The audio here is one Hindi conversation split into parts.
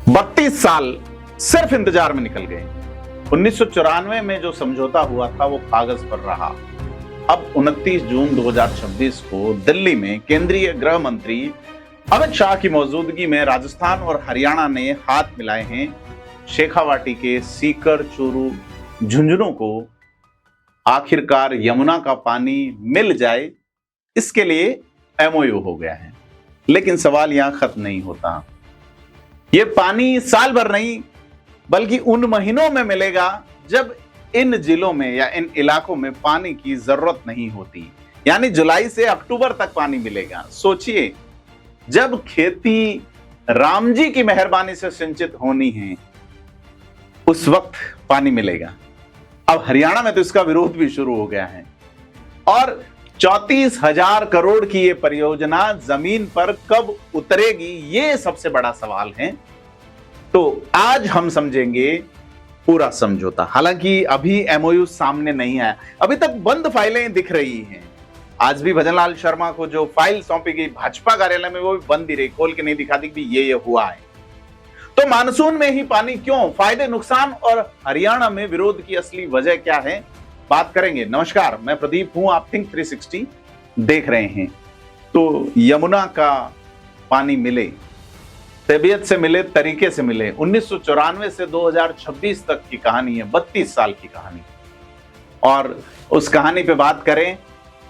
32 साल सिर्फ इंतजार में निकल गए। 1994 में जो समझौता हुआ था वो कागज पर रहा। अब 29 जून 2026 को दिल्ली में केंद्रीय गृह मंत्री अमित शाह की मौजूदगी में राजस्थान और हरियाणा ने हाथ मिलाए हैं शेखावाटी के सीकर, चूरू, झुंझुनू को आखिरकार यमुना का पानी मिल जाए, इसके लिए एमओयू हो गया है। लेकिन सवाल यहां खत्म नहीं होता। ये पानी साल भर नहीं बल्कि उन महीनों में मिलेगा जब इन जिलों में या इन इलाकों में पानी की जरूरत नहीं होती, यानी जुलाई से अक्टूबर तक पानी मिलेगा। सोचिए, जब खेती राम जी की मेहरबानी से सिंचित होनी है उस वक्त पानी मिलेगा। अब हरियाणा में तो इसका विरोध भी शुरू हो गया है और 34,000 करोड़ की ये परियोजना जमीन पर कब उतरेगी, ये सबसे बड़ा सवाल है। तो आज हम समझेंगे पूरा समझौता। हालांकि अभी एमओयू सामने नहीं आया, अभी तक बंद फाइलें दिख रही हैं। आज भी भजनलाल शर्मा को जो फाइल सौंपी गई भाजपा कार्यालय में वो भी बंद ही रही, खोल के नहीं दिखा दी कि ये हुआ है। तो मानसून में ही पानी क्यों, फायदे नुकसान और हरियाणा में विरोध की असली वजह क्या है, बात करेंगे। नमस्कार, मैं प्रदीप हूं, आप थिंक 360 देख रहे हैं। तो यमुना का पानी मिले, तबीयत से मिले, तरीके से मिले। 1994 से 2026 तक की कहानी है, 32 साल की कहानी। और उस कहानी पे बात करें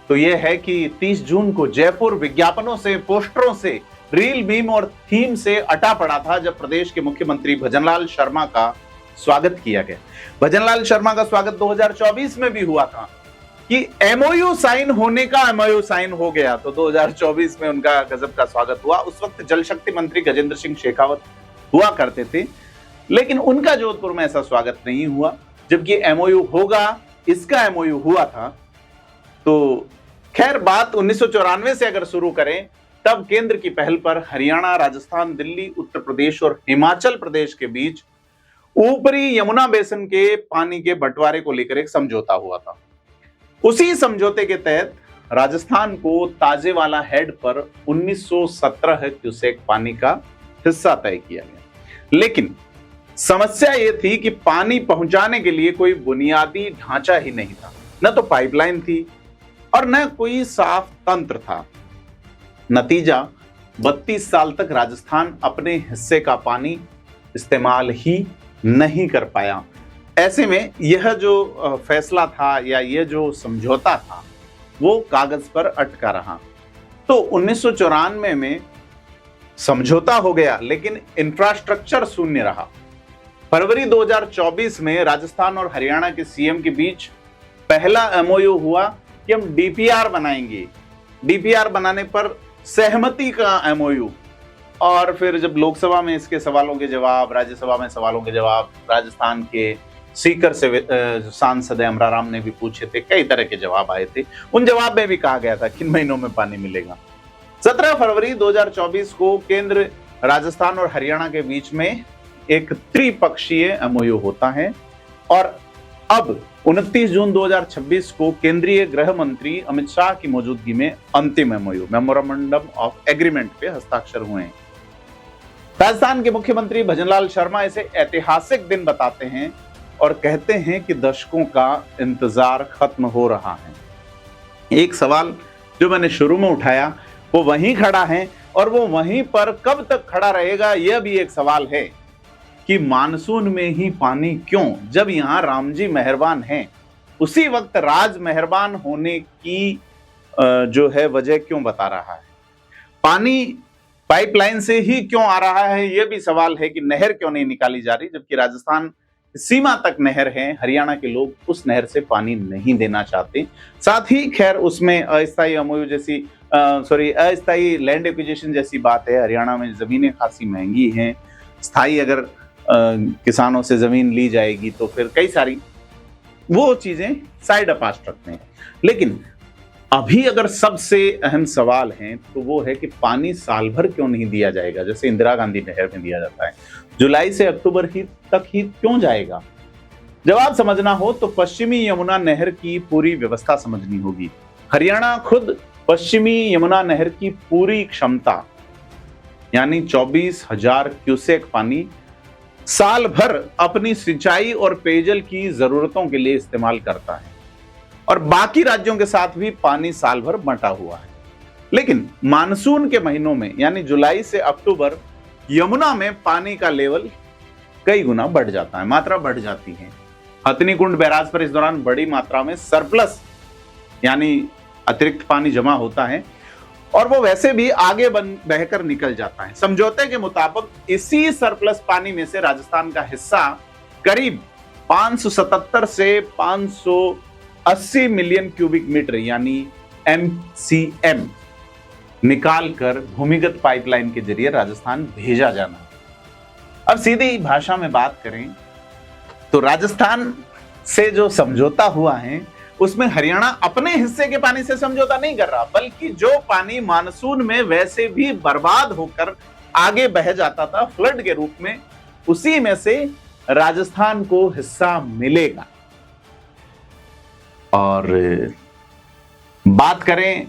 तो यह है कि 30 जून को जयपुर विज्ञापनों से, पोस्टरों से, रील, मीम और थीम से अटा पड़ा था जब प्रदेश के मुख्यमंत्री भजनलाल शर्मा का स्वागत किया गया। भजनलाल शर्मा का स्वागत 2024 में भी हुआ था कि एमओयू साइन होने का एमओयू साइन हो गया, तो 2024 में उनका गजब का स्वागत हुआ। उस वक्त जल शक्ति मंत्री गजेंद्र सिंह शेखावत हुआ करते थे, लेकिन उनका जोधपुर में ऐसा स्वागत नहीं हुआ। जबकि एमओयू होगा, इसका एमओयू हुआ था। तो खैर, बात 1994 से अगर शुरू करें तब केंद्र की पहल पर हरियाणा, राजस्थान, दिल्ली, उत्तर प्रदेश और हिमाचल प्रदेश के बीच ऊपरी यमुना बेसिन के पानी के बंटवारे को लेकर एक समझौता हुआ था। उसी समझौते के तहत राजस्थान को ताजेवाला हेड पर 1917 क्यूसेक पानी का हिस्सा तय किया गया। लेकिन समस्या यह थी कि पानी पहुंचाने के लिए कोई बुनियादी ढांचा ही नहीं था, न तो पाइपलाइन थी और न कोई साफ तंत्र था। नतीजा, 32 साल तक राजस्थान अपने हिस्से का पानी इस्तेमाल ही नहीं कर पाया। ऐसे में यह जो फैसला था या यह जो समझौता था वो कागज पर अटका रहा। तो 1994 में समझौता हो गया, लेकिन इंफ्रास्ट्रक्चर शून्य रहा। फरवरी 2024 में राजस्थान और हरियाणा के सीएम के बीच पहला एमओयू हुआ कि हम डीपीआर बनाएंगे। डीपीआर बनाने पर सहमति का एमओयू। और फिर जब लोकसभा में इसके सवालों के जवाब, राज्यसभा में सवालों के जवाब, राजस्थान के सीकर से सांसद अमराराम ने भी पूछे थे, कई तरह के जवाब आए थे। उन जवाब में भी कहा गया था किन महीनों में पानी मिलेगा। 17 फरवरी 2024 को केंद्र, राजस्थान और हरियाणा के बीच में एक त्रिपक्षीय एमओयू होता है और अब 29 जून 2026 को केंद्रीय गृह मंत्री अमित शाह की मौजूदगी में अंतिम एमओयू, मेमोरेंडम ऑफ एग्रीमेंट पे हस्ताक्षर हुए हैं। राजस्थान के मुख्यमंत्री भजनलाल शर्मा इसे ऐतिहासिक दिन बताते हैं और कहते हैं कि दशकों का इंतजार खत्म हो रहा है। एक सवाल जो मैंने शुरू में उठाया वो वहीं खड़ा है और वो वहीं पर कब तक खड़ा रहेगा, यह भी एक सवाल है कि मानसून में ही पानी क्यों, जब यहां राम जी मेहरबान हैं उसी वक्त राज मेहरबान होने की जो है वजह क्यों बता रहा है। पानी पाइपलाइन से ही क्यों आ रहा है, यह भी सवाल है कि नहर क्यों नहीं निकाली जा रही, जबकि राजस्थान सीमा तक नहर है, हरियाणा के लोग उस नहर से पानी नहीं देना चाहते। साथ ही खैर उसमें अस्थायी एमओयू जैसी अस्थायी लैंड एक्विजिशन जैसी बात है। हरियाणा में जमीनें खासी महंगी हैं, स्थायी अगर किसानों से जमीन ली जाएगी तो फिर कई सारी वो चीजें साइड अपास्ट रखते हैं। लेकिन अभी अगर सबसे अहम सवाल है तो वो है कि पानी साल भर क्यों नहीं दिया जाएगा, जैसे इंदिरा गांधी नहर में दिया जाता है। जुलाई से अक्टूबर तक ही क्यों जाएगा। जवाब समझना हो तो पश्चिमी यमुना नहर की पूरी व्यवस्था समझनी होगी। हरियाणा खुद पश्चिमी यमुना नहर की पूरी क्षमता यानी 24,000 क्यूसेक पानी साल भर अपनी सिंचाई और पेयजल की जरूरतों के लिए इस्तेमाल करता है और बाकी राज्यों के साथ भी पानी साल भर बंटा हुआ है। लेकिन मानसून के महीनों में यानी जुलाई से अक्टूबर यमुना में पानी का लेवल कई गुना बढ़ जाता है, मात्रा बढ़ जाती है। हथनी कुंड बैराज पर इस दौरान बड़ी मात्रा में सरप्लस यानी अतिरिक्त पानी जमा होता है और वो वैसे भी आगे बहकर निकल जाता है। समझौते के मुताबिक इसी सरप्लस पानी में से राजस्थान का हिस्सा करीब 577 से 580 मिलियन क्यूबिक मीटर यानी MCM निकाल कर भूमिगत पाइपलाइन के जरिए राजस्थान भेजा जाना। अब सीधी भाषा में बात करें तो राजस्थान से जो समझौता हुआ है उसमें हरियाणा अपने हिस्से के पानी से समझौता नहीं कर रहा, बल्कि जो पानी मानसून में वैसे भी बर्बाद होकर आगे बह जाता था फ्लड के रूप में, उसी में से राजस्थान को हिस्सा मिलेगा। और बात करें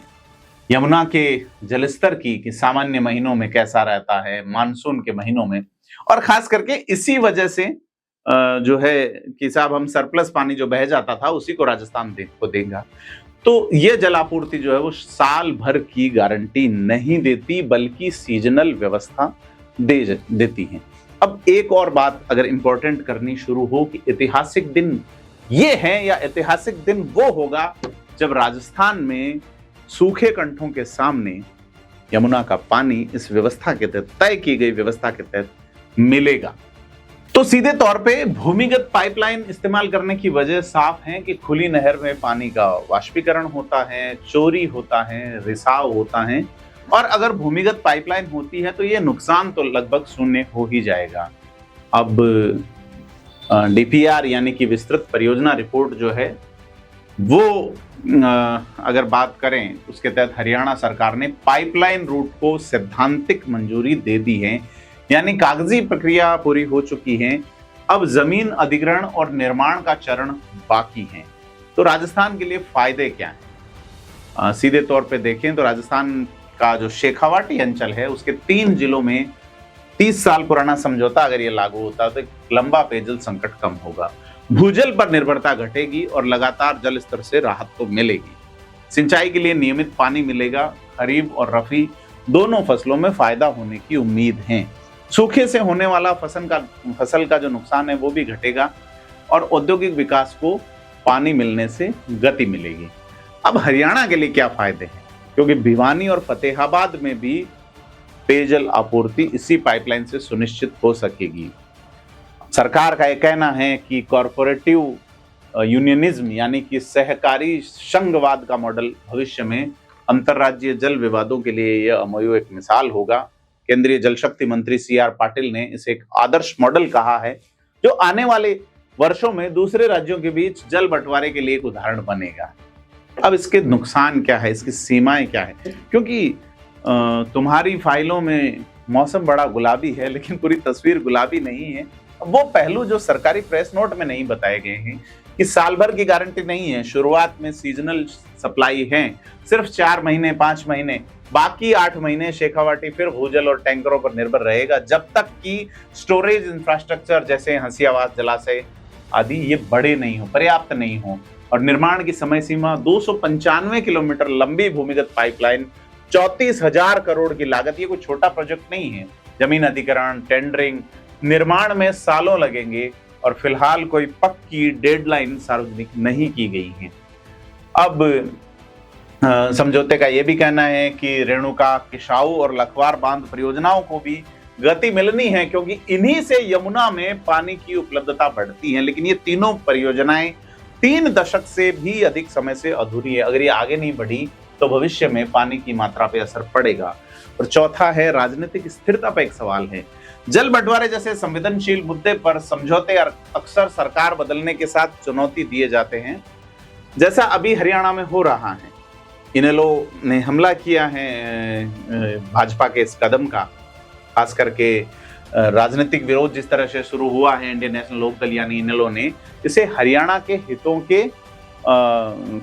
यमुना के जलस्तर की कि सामान्य महीनों में कैसा रहता है, मानसून के महीनों में, और खास करके इसी वजह से जो है कि साहब हम सरप्लस पानी जो बह जाता था उसी को राजस्थान को देगा, तो ये जल आपूर्ति जो है वो साल भर की गारंटी नहीं देती बल्कि सीजनल व्यवस्था देती है। अब एक और बात अगर इंपॉर्टेंट करनी शुरू हो कि ऐतिहासिक दिन ये है या ऐतिहासिक दिन वो होगा जब राजस्थान में सूखे कंठों के सामने यमुना का पानी इस व्यवस्था के तहत, तय की गई व्यवस्था के तहत मिलेगा। तो सीधे तौर पे भूमिगत पाइपलाइन इस्तेमाल करने की वजह साफ है कि खुली नहर में पानी का वाष्पीकरण होता है, चोरी होता है, रिसाव होता है, और अगर भूमिगत पाइपलाइन होती है तो ये नुकसान तो लगभग शून्य हो ही जाएगा। अब DPR यानी कि विस्तृत परियोजना रिपोर्ट जो है वो अगर बात करें उसके तहत हरियाणा सरकार ने पाइपलाइन रूट को सैद्धांतिक मंजूरी दे दी है, यानी कागजी प्रक्रिया पूरी हो चुकी है। अब जमीन अधिग्रहण और निर्माण का चरण बाकी है। तो राजस्थान के लिए फायदे क्या हैं? सीधे तौर पे देखें तो राजस्थान का जो शेखावाटी अंचल है उसके 3 जिलों में 30 साल पुराना समझौता अगर ये लागू होता तो एक लंबा पेयजल संकट कम होगा, भूजल पर निर्भरता घटेगी और लगातार जल स्तर से राहत तो मिलेगी। सिंचाई के लिए नियमित पानी मिलेगा, खरीफ और रफी दोनों फसलों में फायदा होने की उम्मीद है। सूखे से होने वाला फसल का जो नुकसान है वो भी घटेगा और औद्योगिक विकास को पानी मिलने से गति मिलेगी। अब हरियाणा के लिए क्या फायदे हैं? क्योंकि भिवानी और फतेहाबाद में भी पेयजल आपूर्ति इसी पाइपलाइन से सुनिश्चित हो सकेगी। सरकार का यह कहना है कि कॉरपोरेटिव यूनियनिज्म यानी कि सहकारी संघवाद का मॉडल भविष्य में अंतर्राज्यीय जल विवादों के लिए यह MOU एक मिसाल होगा। केंद्रीय जल शक्ति मंत्री CR पाटिल ने इसे एक आदर्श मॉडल कहा है जो आने वाले वर्षों में दूसरे राज्यों के बीच जल बंटवारे के लिए एक उदाहरण बनेगा। अब इसके नुकसान क्या है, इसकी सीमाएं क्या है? क्योंकि तुम्हारी फाइलों में मौसम बड़ा गुलाबी है लेकिन पूरी तस्वीर गुलाबी नहीं है। वो पहलू जो सरकारी प्रेस नोट में नहीं बताए गए हैं कि साल भर की गारंटी नहीं है, शुरुआत में सीजनल सप्लाई है, सिर्फ 4 महीने 5 महीने, बाकी 8 महीने शेखावाटी फिर भूजल और टैंकरों पर निर्भर रहेगा जब तक कि स्टोरेज इंफ्रास्ट्रक्चर जैसे हंसियावास जलाशय आदि ये बड़े नहीं हो, पर्याप्त नहीं हो। और निर्माण की समय सीमा 295 किलोमीटर लंबी भूमिगत पाइपलाइन, 34,000 करोड़ की लागत, ये कोई छोटा प्रोजेक्ट नहीं है। जमीन अधिग्रहण, टेंडरिंग, निर्माण में सालों लगेंगे और फिलहाल कोई पक्की डेडलाइन सार्वजनिक नहीं की गई है। अब समझौते का यह भी कहना है कि रेणुका, किसाऊ और लखवार बांध परियोजनाओं को भी गति मिलनी है क्योंकि इन्हीं से यमुना में पानी की उपलब्धता बढ़ती है। लेकिन ये तीनों परियोजनाएं 3 दशक से भी अधिक समय से अधूरी है। अगर ये आगे नहीं बढ़ी तो भविष्य में पानी की मात्रा पे असर पड़ेगा। और चौथा है राजनीतिक स्थिरता पर एक सवाल है। जल बंटवारे जैसे संवेदनशील मुद्दे पर समझौते अक्सर सरकार बदलने के साथ चुनौती दिए जाते हैं, जैसा अभी हरियाणा में हो रहा है। इनेलो ने हमला किया है भाजपा के इस कदम का, खास करके राजनीतिक विरोध जिस तरह से शुरू हुआ है इंडियन नेशनल लोकदल यानी इनेलो ने इसे हरियाणा के हितों के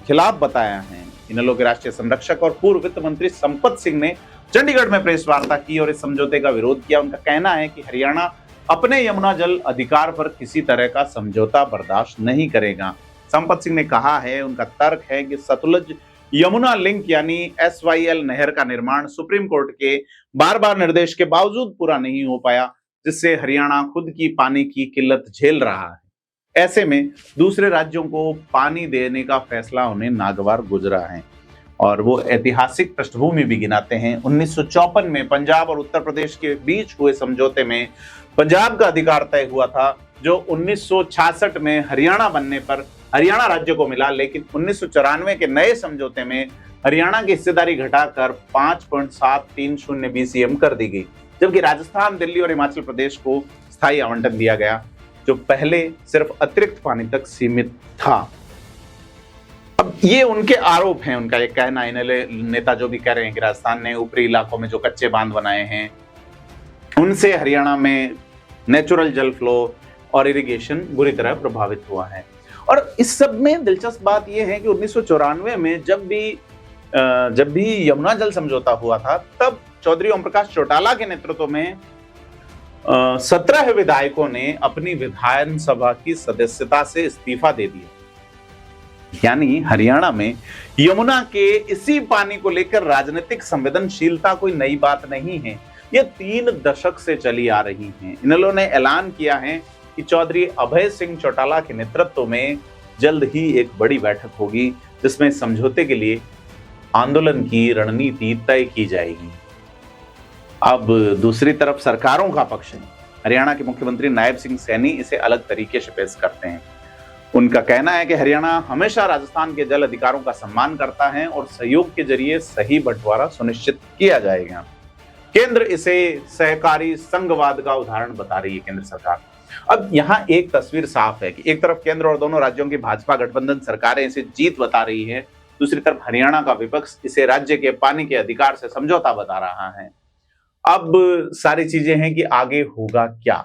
खिलाफ बताया है। इनेलो के राष्ट्रीय संरक्षक और पूर्व वित्त मंत्री संपत सिंह ने चंडीगढ़ में प्रेस वार्ता की और इस समझौते का विरोध किया। उनका कहना है कि हरियाणा अपने यमुना जल अधिकार पर किसी तरह का समझौता बर्दाश्त नहीं करेगा। संपत सिंह ने कहा है, उनका तर्क है कि सतलुज यमुना लिंक यानी SYL नहर का निर्माण सुप्रीम कोर्ट के बार बार निर्देश के बावजूद पूरा नहीं हो पाया, जिससे हरियाणा खुद की पानी की किल्लत झेल रहा है। ऐसे में दूसरे राज्यों को पानी देने का फैसला उन्हें नागवार गुजरा है और वो ऐतिहासिक पृष्ठभूमि भी गिनाते हैं। 1954 में पंजाब और उत्तर प्रदेश के बीच हुए समझौते में पंजाब का अधिकार तय हुआ था, जो 1966 में हरियाणा बनने पर हरियाणा राज्य को मिला, लेकिन 1994 के नए समझौते में हरियाणा की हिस्सेदारी घटाकर 5.730 BCM कर दी गई, जबकि राजस्थान, दिल्ली और हिमाचल प्रदेश को स्थायी आवंटन दिया गया, जो पहले सिर्फ अतिरिक्त पानी तक सीमित था। अब ये उनके आरोप हैं, उनका ये कहना है। नेता जो भी कह रहे हैं कि राजस्थान ने ऊपरी इलाकों में जो कच्चे बांध बनाए हैं उनसे हरियाणा में नेचुरल जल फ्लो और इरिगेशन बुरी तरह प्रभावित हुआ है। और इस सब में दिलचस्प बात यह है कि 1994 में जब भी यमुना जल समझौता हुआ था, तब चौधरी ओम प्रकाश चौटाला के नेतृत्व में 17 विधायकों ने अपनी विधानसभा की सदस्यता से इस्तीफा दे दिया। यानी हरियाणा में यमुना के इसी पानी को लेकर राजनीतिक संवेदनशीलता कोई नई बात नहीं है, ये 3 दशक से चली आ रही है। इन लोगों ने ऐलान किया है कि चौधरी अभय सिंह चौटाला के नेतृत्व में जल्द ही एक बड़ी बैठक होगी, जिसमें समझौते के लिए आंदोलन की रणनीति तय की जाएगी। अब दूसरी तरफ सरकारों का पक्ष है। हरियाणा के मुख्यमंत्री नायब सिंह सैनी इसे अलग तरीके से पेश करते हैं। उनका कहना है कि हरियाणा हमेशा राजस्थान के जल अधिकारों का सम्मान करता है और सहयोग के जरिए सही बंटवारा सुनिश्चित किया जाएगा। केंद्र इसे सहकारी संघवाद का उदाहरण बता रही है केंद्र सरकार। अब यहाँ एक तस्वीर साफ है कि एक तरफ केंद्र और दोनों राज्यों की भाजपा गठबंधन सरकारें इसे जीत बता रही है, दूसरी तरफ हरियाणा का विपक्ष इसे राज्य के पानी के अधिकार से समझौता बता रहा है। अब सारी चीजें हैं कि आगे होगा क्या।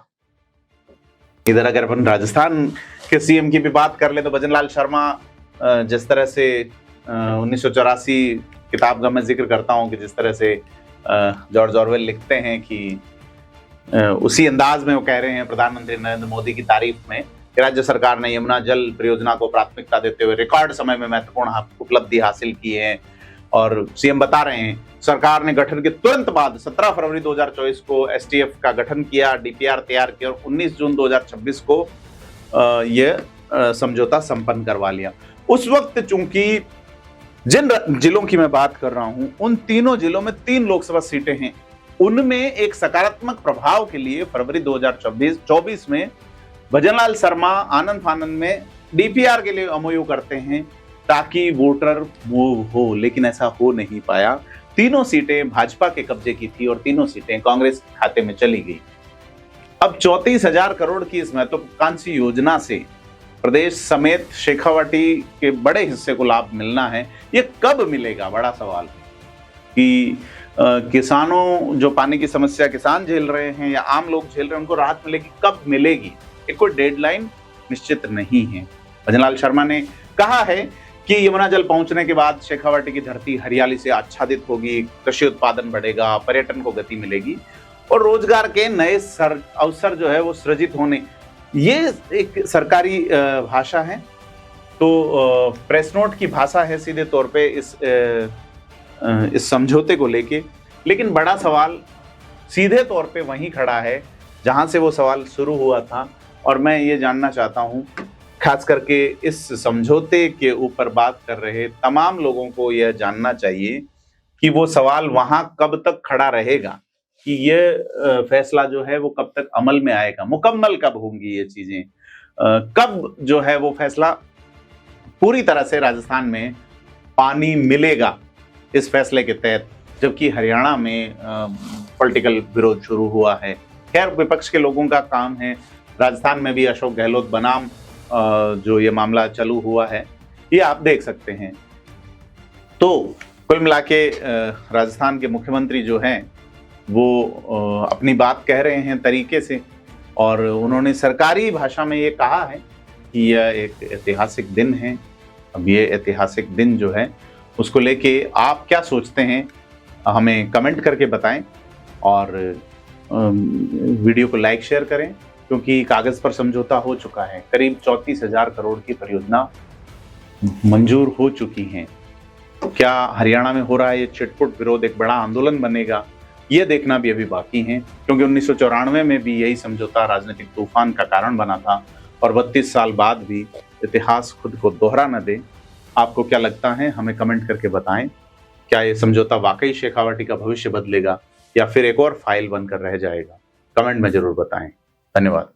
इधर अगर अपन राजस्थान के सीएम की भी बात कर ले तो भजनलाल शर्मा, जिस तरह से 1984 किताब का मैं जिक्र करता हूं कि जिस तरह से जॉर्ज ऑरवेल लिखते हैं कि उसी अंदाज में वो कह रहे हैं प्रधानमंत्री नरेंद्र मोदी की तारीफ में कि राज्य सरकार ने यमुना जल परियोजना को प्राथमिकता देते हुए रिकॉर्ड समय में महत्वपूर्ण उपलब्धि हासिल की है। और सीएम बता रहे हैं सरकार ने गठन के तुरंत बाद 17 फरवरी 2024 को एसटीएफ का गठन किया, डीपीआर तैयार किया और 19 जून 2026 को यह समझौता संपन्न करवा लिया। उस वक्त चूंकि जिन जिलों की मैं बात कर रहा हूं उन तीनों जिलों में 3 लोकसभा सीटें हैं, उनमें एक सकारात्मक प्रभाव के लिए फरवरी 2024 में भजनलाल शर्मा आनंद फानंद में डीपीआर के लिए एमओयू करते हैं ताकि वोटर मूव हो, लेकिन ऐसा हो नहीं पाया। तीनों सीटें भाजपा के कब्जे की थी और तीनों सीटें कांग्रेस के खाते में चली गई। अब 34,000 करोड़ की इस महत्वाकांक्षी योजना से प्रदेश समेत शेखावाटी के बड़े हिस्से को लाभ मिलना है। ये कब मिलेगा, बड़ा सवाल है कि किसानों जो पानी की समस्या किसान झेल रहे हैं या आम लोग झेल रहे हैं, उनको राहत मिलेगी, कब मिलेगी, एक कोई डेडलाइन निश्चित नहीं है। भजनलाल शर्मा ने कहा है कि यमुना जल पहुंचने के बाद शेखावाटी की धरती हरियाली से आच्छादित होगी, कृषि उत्पादन बढ़ेगा, पर्यटन को गति मिलेगी और रोजगार के नए अवसर जो है वो सृजित होने। ये एक सरकारी भाषा है, तो प्रेस नोट की भाषा है सीधे तौर पे इस समझौते को लेके। लेकिन बड़ा सवाल सीधे तौर पे वहीं खड़ा है जहां से वो सवाल शुरू हुआ था, और मैं ये जानना चाहता हूं खास करके इस समझौते के ऊपर बात कर रहे तमाम लोगों को यह जानना चाहिए कि वो सवाल वहां कब तक खड़ा रहेगा, कि ये फैसला जो है वो कब तक अमल में आएगा, मुकम्मल कब होंगी ये चीजें, कब जो है वो फैसला पूरी तरह से राजस्थान में पानी मिलेगा इस फैसले के तहत, जबकि हरियाणा में पॉलिटिकल विरोध शुरू हुआ है। खैर, विपक्ष के लोगों का काम है। राजस्थान में भी अशोक गहलोत बनाम जो ये मामला चालू हुआ है, ये आप देख सकते हैं। तो कुल मिला के राजस्थान के मुख्यमंत्री जो हैं वो अपनी बात कह रहे हैं तरीके से, और उन्होंने सरकारी भाषा में ये कहा है कि यह एक ऐतिहासिक दिन है। अब ये ऐतिहासिक दिन जो है उसको लेके आप क्या सोचते हैं, हमें कमेंट करके बताएं। और वीडियो को लाइक शेयर करें, क्योंकि कागज पर समझौता हो चुका है। करीब 34,000 करोड़ की परियोजना मंजूर हो चुकी हैं। क्या हरियाणा में हो रहा है ये चिटपुट विरोध एक बड़ा आंदोलन बनेगा, ये देखना भी अभी बाकी है, क्योंकि 1994 में भी यही समझौता राजनीतिक तूफान का कारण बना था और 32 साल बाद भी इतिहास खुद को दोहरा न दे। आपको क्या लगता है, हमें कमेंट करके बताएं। क्या ये समझौता वाकई शेखावाटी का भविष्य बदलेगा या फिर एक और फाइल बनकर रह जाएगा? कमेंट में जरूर बताएं। धन्यवाद।